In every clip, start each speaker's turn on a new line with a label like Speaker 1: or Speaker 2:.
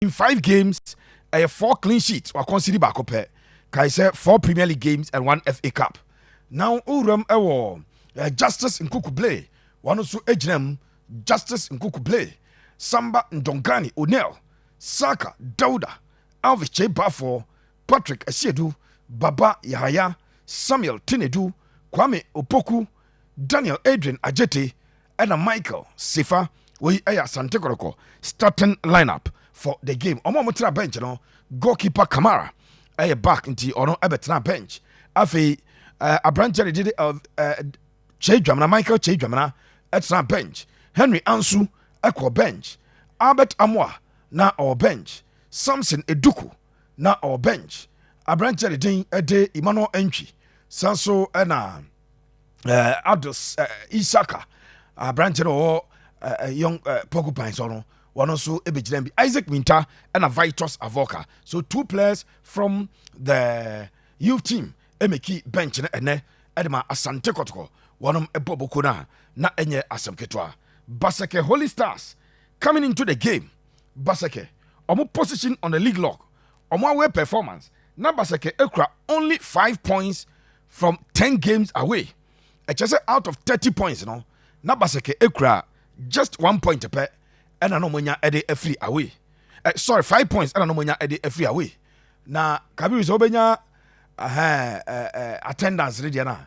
Speaker 1: in 5 games, 4 clean sheets or consider back up. Kai say 4 Premier League games and 1 FA Cup. Now Uram Ewo Justice in Kukuble, one also Ejnem, Justice in Kukuble, Samba Ndongani O'Neill, Saka Dauda, Alvis Chebafo, Patrick Asiedu, Baba Yahaya, Samuel Tinedu, Kwame Opoku, Daniel Adrian Ajete, and a Michael Sifa, we are Asante Kotoko starting lineup for the game. Omo mutra bench, you know, goalkeeper Kamara, back into or no Ebetra bench. Afi a branch did it of Chedramana, Michael Chedramana, etra bench. Henry Ansu, Echo bench. Albert Amwa, na our bench. Samson Eduku, na our bench. A branch did a day Emmanuel Entry. Sanso ena Ados Isaka, a branch or young porcupines or no. One also Isaac Minta and a Vitus Avoka. So 2 players from the youth team. Emeki bench and Edema Asante Kotoko. One Ebobokuna na enye Asamketwa. Baseke Holy Stars coming into the game. Baseke omo position on the league log. Omo away performance. Na Baseke Ekra only 5 points from 10 games away. Just out of 30 points, you know. Na Baseke Ekra just 1 point per. And I know when you're a free away. 5 points. And I know when you're a free away. Now, Kabiru is obenya attendance ready na.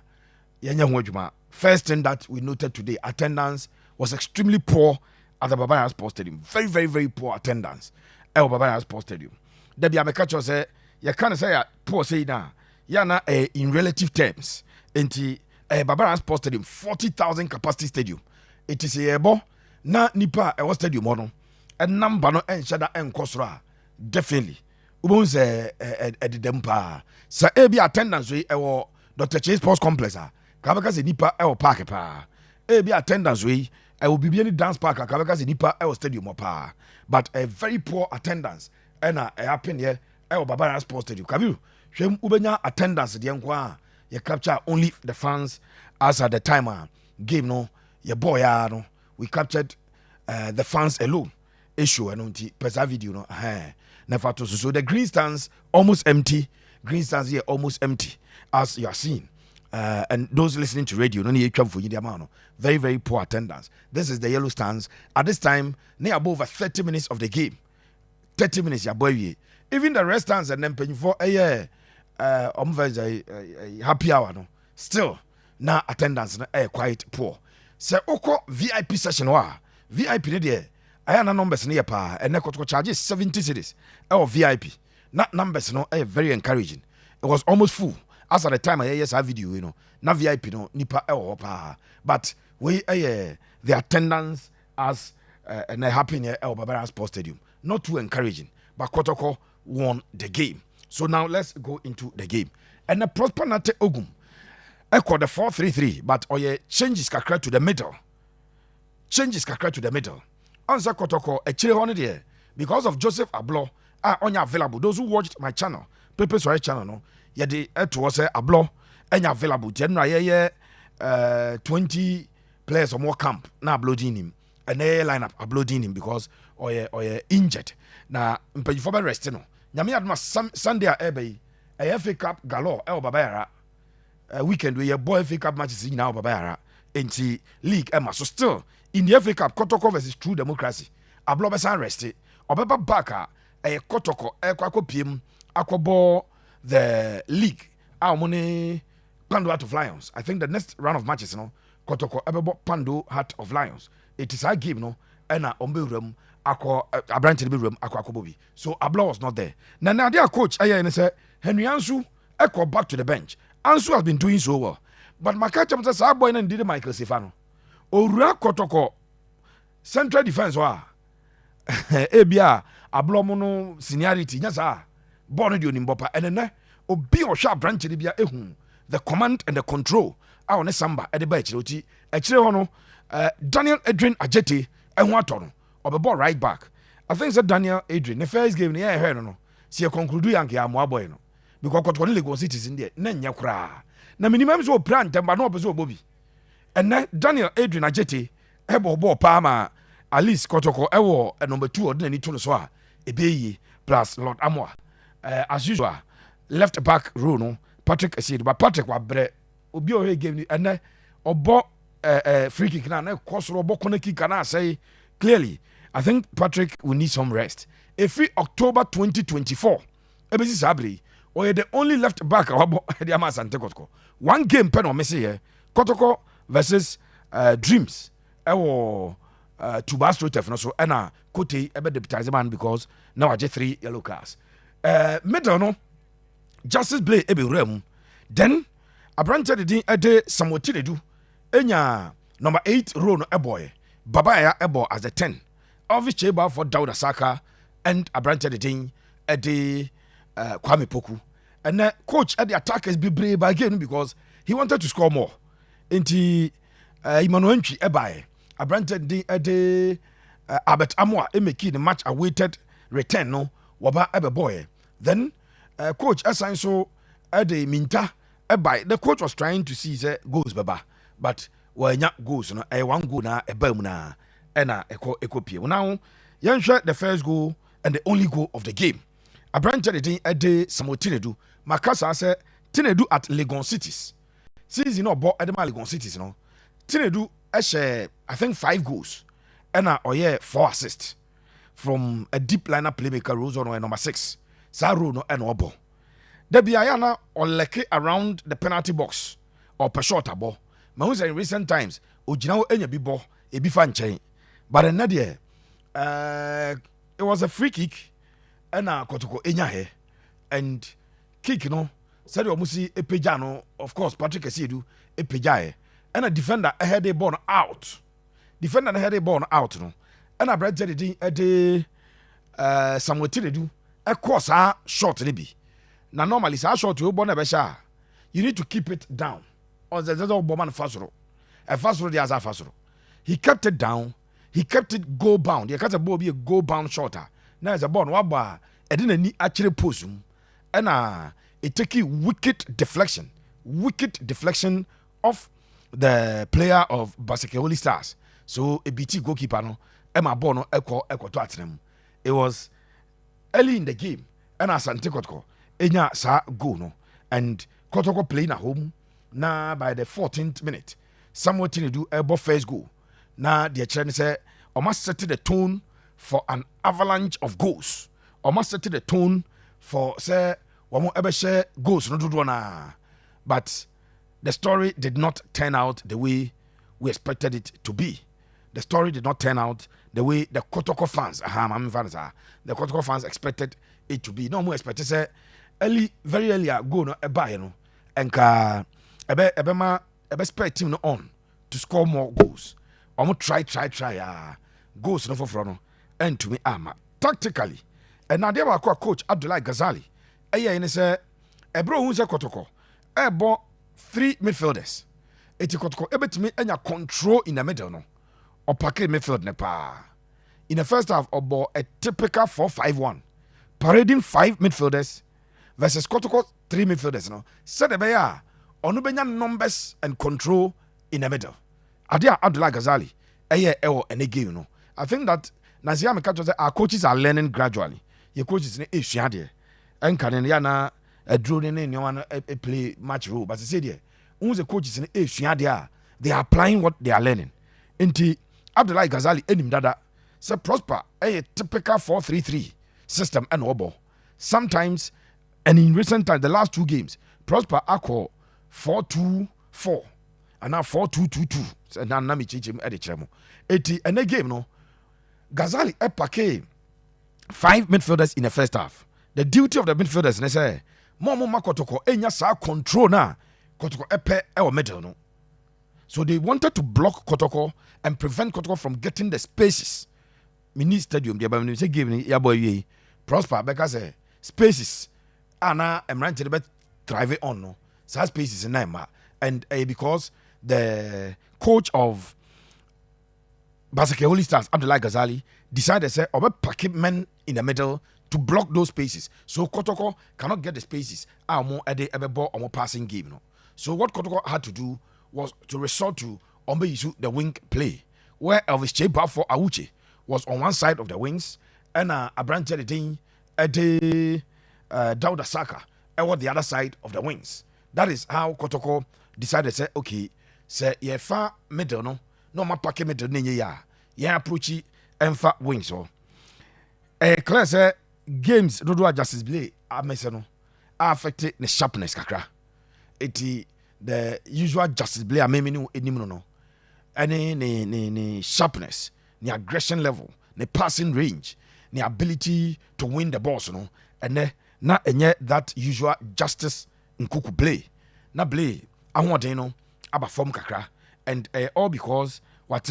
Speaker 1: First thing that we noted today, attendance was extremely poor at the Baba Sports Stadium. Very, very, very poor attendance at Baba Sports Stadium. Debi Amekacho say, you can't say poor say na. Yana in relative terms, into Baba Sports Stadium, 40,000 capacity stadium. It is a ebo. Na nipa e was stadium ono and number no enshada enkosra definitely ubon se edempa sa ebi attendance we e wo Dr. Chase Sports Complex kabeka se nipa e wo park pa ebi attendance we e wo bibia ni dance park kabeka se nipa e wo stadium pa but a very poor attendance and e happen here e wo Baba Sports Stadium kabiru hwem ubenya attendance de enko you capture only the fans as at the time game no your boy no. We captured the fans alone issue and pesa video no never so the green stands almost empty. Green stands here almost empty as you are seeing, and those listening to radio no need for you the very, very poor attendance. This is the yellow stands at this time near above 30 minutes of the game. 30 minutes ya boy, even the rest stands and then paying for a happy hour no still now attendance quite poor. Se oko VIP session wa VIP ne de aya numbers ne pa ene Kotoko charges 70 cedis or VIP na numbers no very encouraging. It was almost full as at the time I yes video you know na VIP no nipa pa but we the attendance as and happening at Baba Sports Stadium not too encouraging, but Kotoko won the game. So now let's go into the game. And the Prosperity Ogum echo the 4-3-3, but changes kakra to the middle. Changes kakra to the middle. Answer Kotoko a chile on there because of Joseph Ablo are only available. Those who watched my channel, Pepe's right channel, no, yeah, they was Ablo and available. Generally, 20 players or more camp now uploading him, and they line up uploading him because or injured. Now, for rest, no. Nyami adma Sunday ebe a FA Cup galore Baba weekend where your boy FA Cup matches in now Baba into league Emma. So still in the FA Cup, Kotoko versus True Democracy. Ablo besa rested. Obeba baka a Kotoko kwako PM akwabo the league. Our money Pando Heart of Lions. I think the next round of matches, Kotoko ebebo Pando Heart of Lions. It is our game, Ena ombe room. A branch in the room, Aquacobobi. So Ablo was not there. Now, their coach, I say, Henry Ansu, echo back to the bench. Ansu has been doing so well. But my catch up says, our boy and did Michael Sifano. Ora Kotoko, central defense, Ebia, Ablomono seniority, yes, born in Nimbopa, and then Obi or sharp branch in the command and the control. Our Samba at the bench, actually, Daniel Adrian Ajeti, and what on. Or ball right back. I think that Daniel Adrian, the first game, yeah, I heard no. See a conclude yanky, I'm boy, no. Because Kotoko League cities in there, Nanya cra. Na minimum so brand, but no so Bobby. And then Daniel Adrian Ajeti, Ebo Bo Palma, at least Kotoko Ewo, and number 2 or then it to the soa. Ebeye plus Lord Amwa. As usual, left back row no Patrick Essien, but Patrick wa bre obi o he game ni ene obo free kick na cross obo corner kick na say clearly I think Patrick will need some rest. Every October 2024, ebesi sabri or the only left back abo the Asante Kotoko. One game pen on Messi here. Kotoko versus Dreams. Ewo Tubas Rotef no so ena Kote ebe deputize man because now I just 3 yellow cards. Middle no Justice Blay ebe rem. Then Abrante the din ede Samoti de do. Enya number 8 row no eboy. Babaya ebo as the 10. Alvis Cheba for Dauda Saka and Abrante the din ede Kwame Poku. And then coach at the attackers be brave again because he wanted to score more. Inti Emmanuel Nchi ebaye. Abrante the ede Albert Amwa emeki the match awaited return no waba ebe boy. Then coach assign so ede Minta ebaye. The coach was trying to see say goals baba, but wanya goals no one goal na eba mu na ena eko pie. Now yenhwe the first goal and the only goal of the game. Abrante the din ede Samotinedu Makasa say Tinedu at Legon Cities. Season no ball Edema Legon Cities no. Tinedu I think 5 goals and 4 assists from a deep lineup playmaker rules on number 6. Saru no and obo. There be ayana or leke around the penalty box or per short abo. Mahus in recent times ojinawo enya bi ball e bi fan chain. But another it was a free kick and Kotoko enya he and kick no said omusi epeja no of course Patrick Essien epeja and a defender ahead the ball out. Defender ahead the ball out no. And I bred the Samuel Tinedu a course short libi. Now normally sa short you born a you need to keep it down. Or there's a woman fasro. A fasro the as a fasro. He kept it down. He kept it goal bound. He kept a ball be a goal bound shorter. Now it's a ball waba. I didn't need actually posum. And it take a wicked deflection of the player of Basekewoli Stars. So a BT goalkeeper no Emma Bono echo to atrem. It was early in the game and Asante Kotoko enya sa go no and Kotoko playing at home na by the 14th minute Samuel Tinedu ebo first goal. Na the challenge say almost set the tone for an avalanche of goals. Almost set the tone for say one more ever share goals no do na. But the story did not turn out the way we expected it to be. The story did not turn out the way the Kotoko fans, the Kotoko fans expected it to be. No more expected say very early go no eba no enka ebe spare team no on to score more goals. Omo try goals no for no and to me ama tactically. And now there were coach Abdullah Ghazali. Eye say ebro hu say Kotoko ebo 3 midfielders. Eti Kotoko ebetimi enya control in the middle no. Or packet midfield nepa. In the first half, about a typical 4-5-1, parading 5 midfielders versus Kotoko 3 midfielders. No, said the bear onubenya numbers and control in the middle. Adia Abdullah Ghazali, and again, no. I think that Nazia Mekato say our coaches are learning gradually. Your coaches in Asiade, and Kanena a drone in your play match role. But I said, yeah, once the coaches in Asiade, they are applying what they are learning. Inti Abdullah Ghazali enim dada say Prosper a typical 4-3-3 system and obo. Sometimes and in recent times the last 2 games Prosper akọ 4-2-4 and now 4-2-2-2. So now nami chichim edi chemo. Eti and a game no Ghazali epake 5 midfielders in the first half. The duty of the midfielders ne say Momo Kotoko enya sa control na Kotoko epe e middle no. So they wanted to block Kotoko and prevent Kotoko from getting the spaces. Mini stadium, they say give me boy Prosper because spaces. Anna and ran to the drive it on no. So spaces in Naima. And because the coach of Basekewoli Stars, Abdullah Ghazali, decided to say packet men in the middle to block those spaces. So Kotoko cannot get the spaces. More passing game. No. So what Kotoko had to do was to resort to the wing play, where Elvis Cheba for Auche was on one side of the wings ɛna aberanteɛ de din ɛde Dauda Saka ɛwɔ the other side of the wings. That is how Kotoko decided say okay say yɛfa middle no na ɔma pake middle no nyɛ yɛ yɛn approach ɛmfa wings hɔ. Clear say games dodo a Justice Blay amese no affect the sharpness kakra. Eti the usual Justice Blay amemi no enim no any ne sharpness, the aggression level, the passing range, the ability to win the balls, you know, and then not that usual Justice Nkuku play. Na play, I want you know about form kakra, and all because what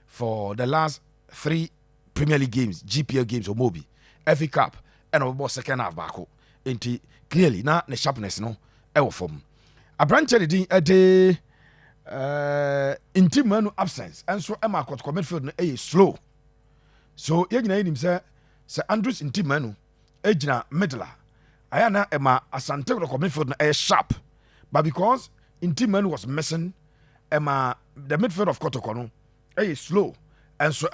Speaker 1: for the last 3 Premier League games, GPL games or Mobi, FA Cup, and about second half back. Into clearly now the sharpness no ever form. A branch a day. In team manu absence and so Emma Kotoko midfield no slow. So yegina him say Andrews in team manu ejina middler. Ayana Emma Asante Kotoko midfield no sharp. But because in team manu was missing, Emma the midfield of Kotoko no slow. And so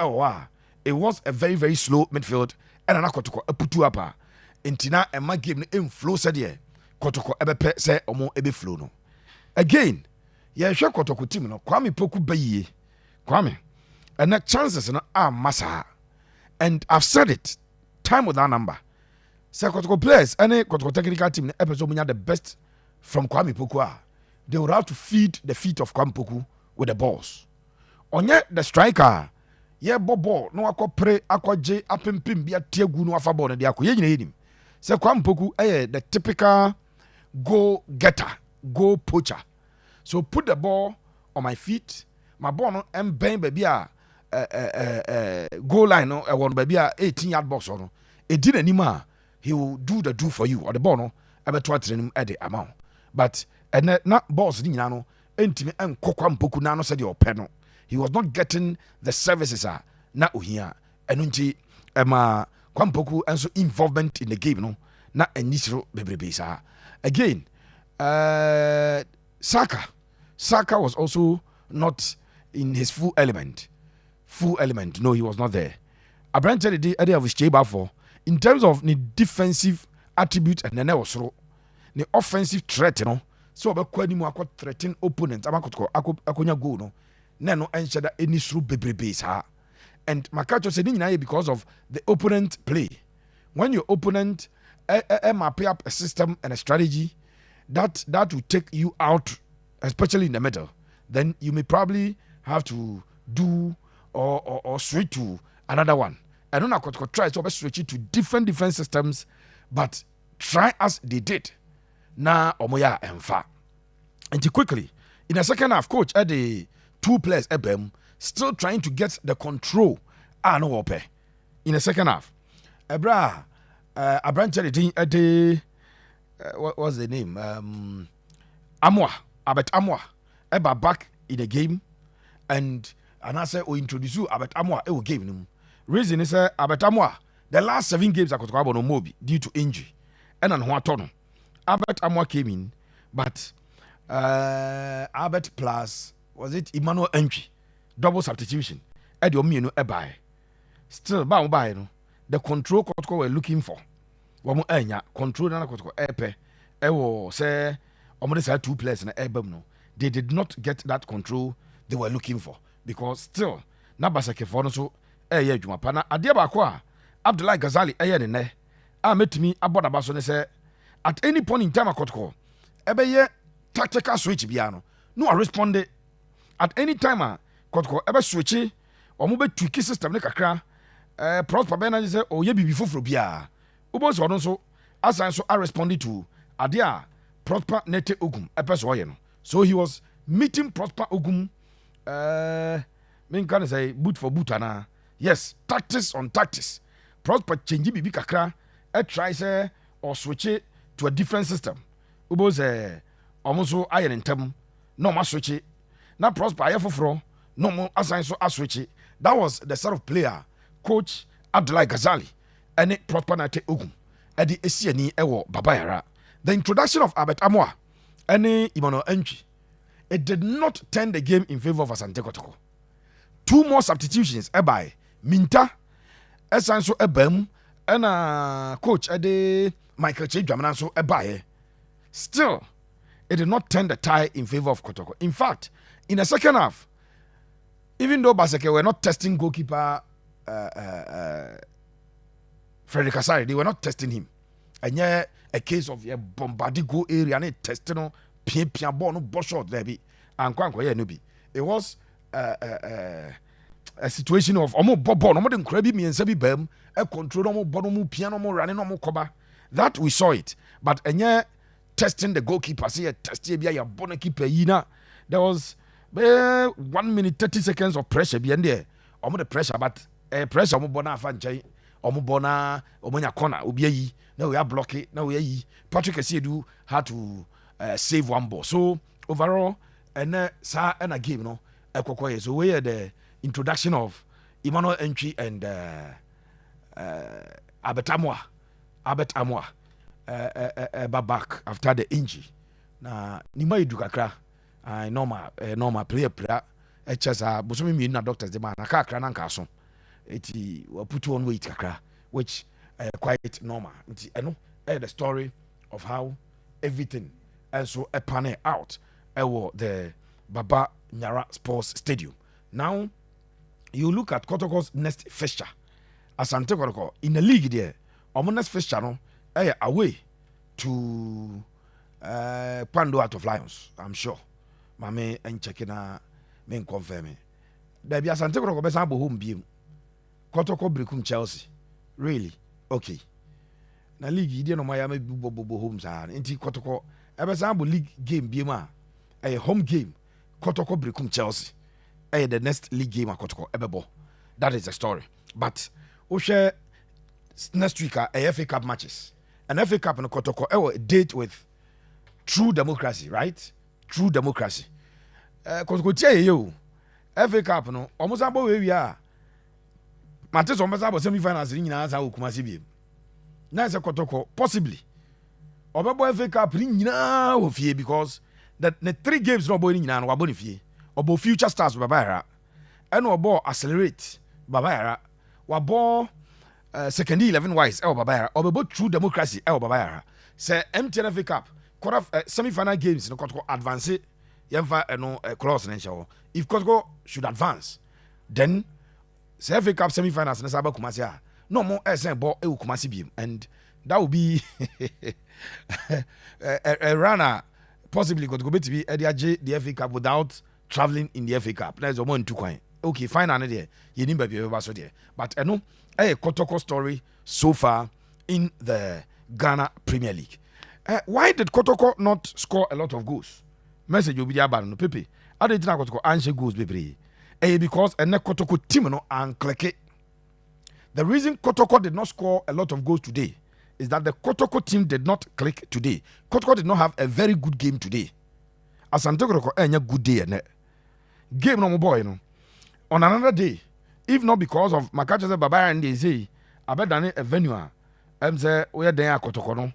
Speaker 1: it was a very very slow midfield and an Kotoko a putu apa. Intina Emma game no flow said ye Kotoko ebe say omo ebe flow no. Again yɛhwɛ Kotoko team no Kwame Poku bayie Kwame and the chances no are massa and I've said it time without number say Kotoko players any Kotoko technical team no episode munya the best from Kwame Poku they would have to feed the feet of Kwame Poku with the balls onye the striker ye ball no akopre akwaje apempem bia tiagu no afa ball no de akọ ye nyina yenim say Kwame Poku the typical goal getter goal poacher. So put the ball on my feet. My ball no and bang baby goal line no one baby 18-yard box or no. It did anymore. He will do the do for you or the ball no. I bet what him at the amount. But and not balls ni no. Intimate and Kwame Poku na no said your penal. He was not getting the services na uhia. Enunti Kwame Poku and so involvement in the game no. Na initial baby sa. Again, Saka was also not in his full element. No, he was not there. Abrante the idea of his for in terms of the defensive attributes and then also the offensive threat, you know. So about kwani threaten opponents. Akonya go no. Neno enshada any through base ha. And Makacho said because of the opponent play. When your opponent map up a system and a strategy that will take you out, especially in the middle, then you may probably have to do or switch to another one. I don't know how to try to switch it to different defense systems, but try as they did. Now, Omoya and Fa. And quickly, in the second half, coach had the 2 players, still trying to get the control. In the second half, Abranche what was the name? Abet Amwa. Eba back in the game, and I say we introduce you Abet Amwa. It will give him. Reason is Abet Amwa. The last 7 games I could go on Mobi due to injury, and on Huatono. Abet Amwa came in, but Abet plus was it Emmanuel entry, double substitution. Eddie Omino Ebai. Still bound by the control Kotoko were looking for. Wamu enya control na Kotoko epe ewo say omo dey 2 players na ebam no. They did not get that control they were looking for because still na basake for no so eye adwuma pa na ade ba ko a Abdullahi Ghazali eye ne ne a metumi aboda ba so ne say at any point in time Kotoko ebe ye tactical switch bia no respond at any time Kotoko ebe switch omo be tweak system ne kakra prosper be na say o ye bibi foforo bia Ubos or so as I responded to Adia Prosper Nete Ogum Epesoyeno. So he was meeting Prosper Ogum can say boot for boot ana. Yes, tactics on tactics. Prosper change bibi kakra tries or switch it to a different system. Ubos almost iron in term no more switch it. Now Prosper ayefofro no more assign so switch it. That was the sort of player coach Abdullahi Ghazali. Any Prosper Nate Ogum at the Esiani Ewo Babayara. The introduction of Abet Amwa, any Emmanuel entry, it did not turn the game in favor of Asante Kotoko. 2 more substitutions by Minta ɛsan so ɛbam ɛna coach ɛde Michael Chedwamana so ɛbaeɛ. Still, it did not turn the tide in favor of Kotoko. In fact, in the second half, even though Baseke were not testing goalkeeper Frederick Asare, they were not testing him. And yeah, a case of bombarded goal area and testing no pia ball no ball shot there be and yeah no be. It was a situation of omo ball no den krabi mi ensa bi bam e control no ball no pia no running no cover. That we saw it. But and yeah, testing the goalkeeper, see a testing be a bonnet keeper yina. There was 1 minute 30 seconds of pressure behind there. Omo the pressure, but pressure omo bona fan chai. Omo bona omo nya corner obi yi. Now we are blocking. Now we are yi. Patrick Esiedu had to save one ball. So overall, and sa and a game no. So we had the introduction of Emmanuel Entry and Albert Amwa back after the injury. Na nima yidu kakra normal player HSA bosomi mi na doctors de man kakra na nkaso eti we put on weight kakra which quite normal. Eti eno the story of how everything also pan out the Baba Nyara Sports Stadium. Now you look at Kotoko's next fixture. Asante Kotoko in the league there. Our next fixture no away to Pando out of Lions. I'm sure. Mame and checking men confirming. There be Asante Kotoko besa bo home beam. Kotoko brekum Chelsea. Really? Okay. Na league there no Miami bo homes are. Inti Kotoko ebesa bo league game beam a home game. Kotoko brekum Chelsea. The next league game at Kotoko ebebo. That is the story. But we share next week FA Cup matches. An FA Cup in Kotoko date with true democracy, right? True democracy. Kotoko tell you FA Cup no almost about where we are. Matches almost about semi-finals in Nasa Kumasi bi. Now it's a Kotoko possibly. Obabo FA Cup nyina wo fie because that the 3 games no boy nyina no waboni fie. Obo future stars babayara. And obo accelerate babayara. Wabo second 11 wise babayara. Obo true democracy babayara. Say MTN FA Cup quarter semi-final games no Kotoko advance yemfa no clause na. If Kotoko should advance, then say FA Cup semi-finals na saba Kumasi no more SN ball Kumasi bim, and that will be a runner possibly Kotoko to be the FA Cup without traveling in the FA Cup. That's one two coin. Okay, fine, and there you didn't be able to there. But I know a Kotoko story so far in the Ghana Premier League. Why did Kotoko not score a lot of goals? Message will be there, no Pepe. I didn't know Kotoko answer goals, baby. Because a Kotoko team no and click it. The reason Kotoko did not score a lot of goals today is that the Kotoko team did not click today. Kotoko did not have a very good game today. Asante Kotoko a good day and game no boy no. On another day, if not because of Makacha Babaya and they say I bet than a venue say we are there Kotoko no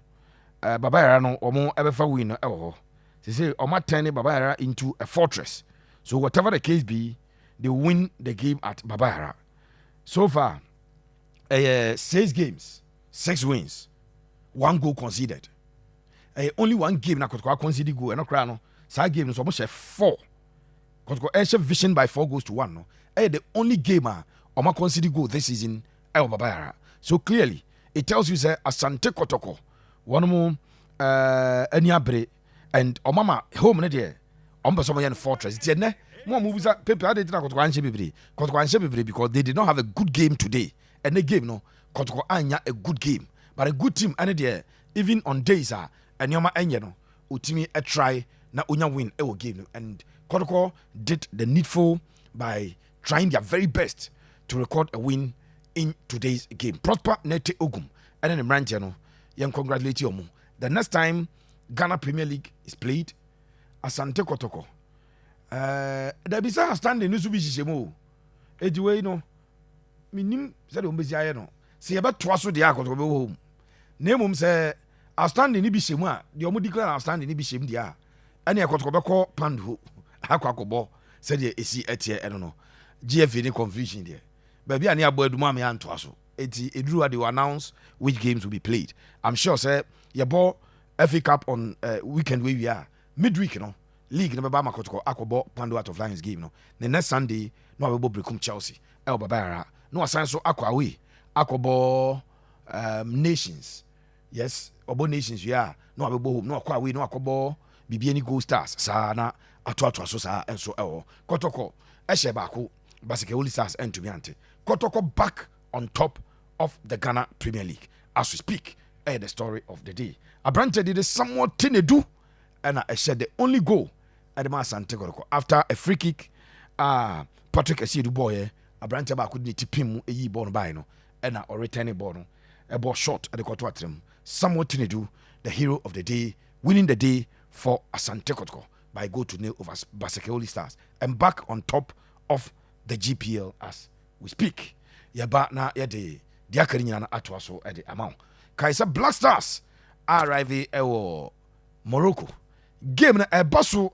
Speaker 1: Babaya no omo ever win they say Oma turn Babaya into a fortress. So whatever the case be, they win the game at Babaya. So far 6 games, 6 wins, 1 goal conceded. Only 1 game na Kotoko conceded goal and no cry no. Side game is almost 4. Kotoko vision by 4 goals to 1 no. The only game Oma conceded goal this season Babaya. So clearly it tells you say Asante Kotoko one more Eniabre and Omama home there Omba fortress. It's ne more movies people did not Kotoko because they did not have a good game today. And the game no Kotoko anya a good game. But a good team and there even on days and Yoma Enya no Utimi a try na unya win game and Kotoko did the needful by trying their very best to record a win in today's game. Prosper Nete Ogum and then the Brantiano, young congratulate you. The next time Ghana Premier League is played, Asante Kotoko. There be some standing Nusubishi Shemo. Anyway, no, minim said Umbezia no. See about Twasso the Akot home. Name say, I'll stand in Ibishima, the Omu declare I'll stand in Ibishim dia. Any Akotoko Pandu, Aquacobo, said ye, see, I don't know. GFA confusion there. Baby, I near boy, Mammy and Twasso. they will announce which games will be played. I'm sure say your ball FA Cup on weekend where we are midweek, league no baba Kotoko akobo Pando out of Lions game the next Sunday no abebo Brekum Chelsea baba no asan so akwa away akobo nations. Yes, obo nations no abebo home no akwa away no akobo bibi any Gold Stars sa na ato so sa enso Kotoko ehye baako basically stars and to me ante Kotoko back on top of the Ghana Premier League as we speak. The story of the day. Abrante did somewhat tinedu and I said the only goal at the Asante Kotoko after a free kick. Patrick Essiedu boy, Abrante ba could need to pin a ye born by no and or return a ball shot at the Kotoko. Somewhat tinedu, the hero of the day, winning the day for Asante Kotoko by go to nil over Basekoli Stars and back on top of the GPL as we speak. Yaba na yede diakarinya na atwaso at the amount. Kaisa Black Stars arrive Morocco. Game na Basu